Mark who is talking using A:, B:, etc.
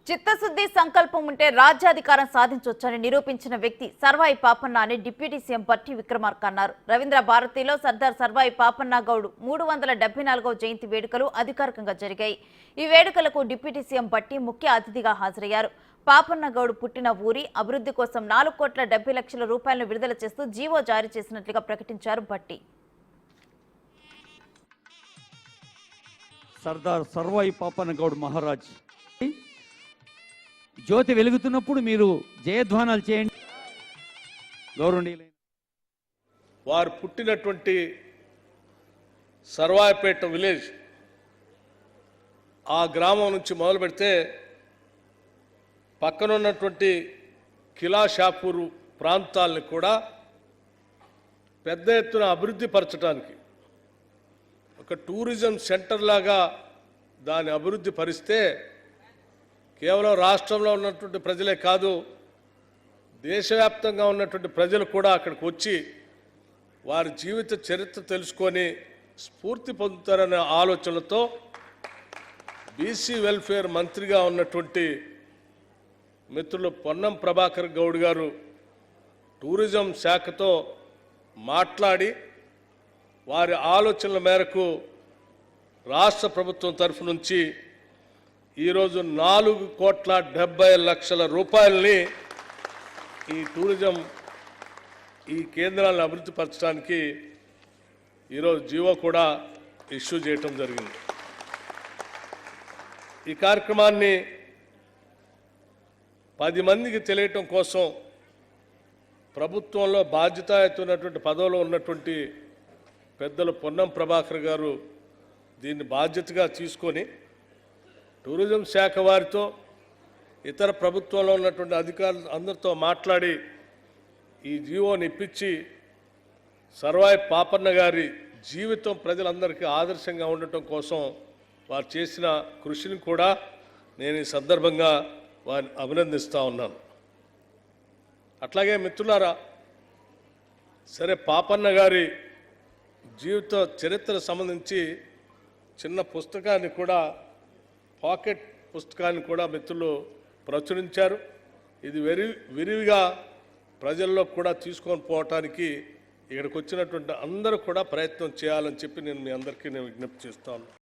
A: చిత్తశుద్ధి సంకల్పం ఉంటే రాజ్యాధికారం సాధించొచ్చని నిరూపించిన వ్యక్తి సర్వాయి పాపన్న అని డిప్యూటీ సీఎం భట్టి విక్రమార్క అన్నారు. రవీంద్ర భారతిలో సర్దార్ సర్వాయి పాపన్న గౌడ్ 374వ జయంతి వేడుకలు అధికారికంగా జరిగాయి. ఈ వేడుకలకు డిప్యూటీ సీఎం భట్టి ముఖ్య అతిథిగా హాజరయ్యారు. పాపన్న గౌడ్ పుట్టిన ఊరి అభివృద్ధి కోసం 4,70,00,000 రూపాయలను విడుదల చేస్తూ జీవో జారీ చేసినట్లుగా ప్రకటించారు భట్టి.
B: సర్దార్ సర్వాయి పాపన్న గౌడ్ మహారాజ్ జ్యోతి వెలుగుతున్నప్పుడు మీరు జయధ్వానాలు చేయండి. గౌరవనీయులైన
C: వారు పుట్టినటువంటి సర్వాయిపేట విలేజ్, ఆ గ్రామం నుంచి మొదలు పెడితే పక్కనున్నటువంటి కిలాషాపూర్ ప్రాంతాలను కూడా పెద్ద ఎత్తున అభివృద్ధి పరచడానికి ఒక టూరిజం సెంటర్ లాగా దాన్ని అభివృద్ధి పరిస్తే కేవలం రాష్ట్రంలో ఉన్నటువంటి ప్రజలే కాదు, దేశవ్యాప్తంగా ఉన్నటువంటి ప్రజలు కూడా అక్కడికి వచ్చి వారి జీవిత చరిత్ర తెలుసుకొని స్ఫూర్తి పొందుతారనే ఆలోచనలతో బీసీ వెల్ఫేర్ మంత్రిగా ఉన్నటువంటి మిత్రులు పొన్నం ప్రభాకర్ గౌడ్ గారు టూరిజం శాఖతో మాట్లాడి వారి ఆలోచనల మేరకు రాష్ట్ర ప్రభుత్వం తరఫు నుంచి ఈరోజు 4,70,00,000 రూపాయలని ఈ టూరిజం ఈ కేంద్రాలను అభివృద్ధి పరచడానికి ఈరోజు జీవో కూడా ఇష్యూ చేయటం జరిగింది. ఈ కార్యక్రమాన్ని 10 మందికి తెలియటం కోసం ప్రభుత్వంలో బాధ్యతాయుతమైనటువంటి పదవిలో ఉన్నటువంటి పెద్దలు పొన్నం ప్రభాకర్ గారు దీన్ని బాధ్యతగా తీసుకొని టూరిజం శాఖ వారితో ఇతర ప్రభుత్వంలో ఉన్నటువంటి అధికారులు అందరితో మాట్లాడి ఈ జీవోని ఇప్పించి సర్వాయి పాపన్న గారి జీవితం ప్రజలందరికీ ఆదర్శంగా ఉండటం కోసం వారు చేసిన కృషిని కూడా నేను ఈ సందర్భంగా వారిని అభినందిస్తూ ఉన్నాను. అట్లాగే మిత్రులారా, సరే పాపన్న గారి జీవిత చరిత్రకు సంబంధించి చిన్న పుస్తకాన్ని కూడా, పాకెట్ పుస్తకాన్ని కూడా మిత్రులు ప్రచురించారు. ఇది విరివిగా ప్రజల్లో కూడా తీసుకొని పోవటానికి ఇక్కడికి వచ్చినటువంటి అందరూ కూడా ప్రయత్నం చేయాలని చెప్పి నేను మీ అందరికీ విజ్ఞప్తి చేస్తాను.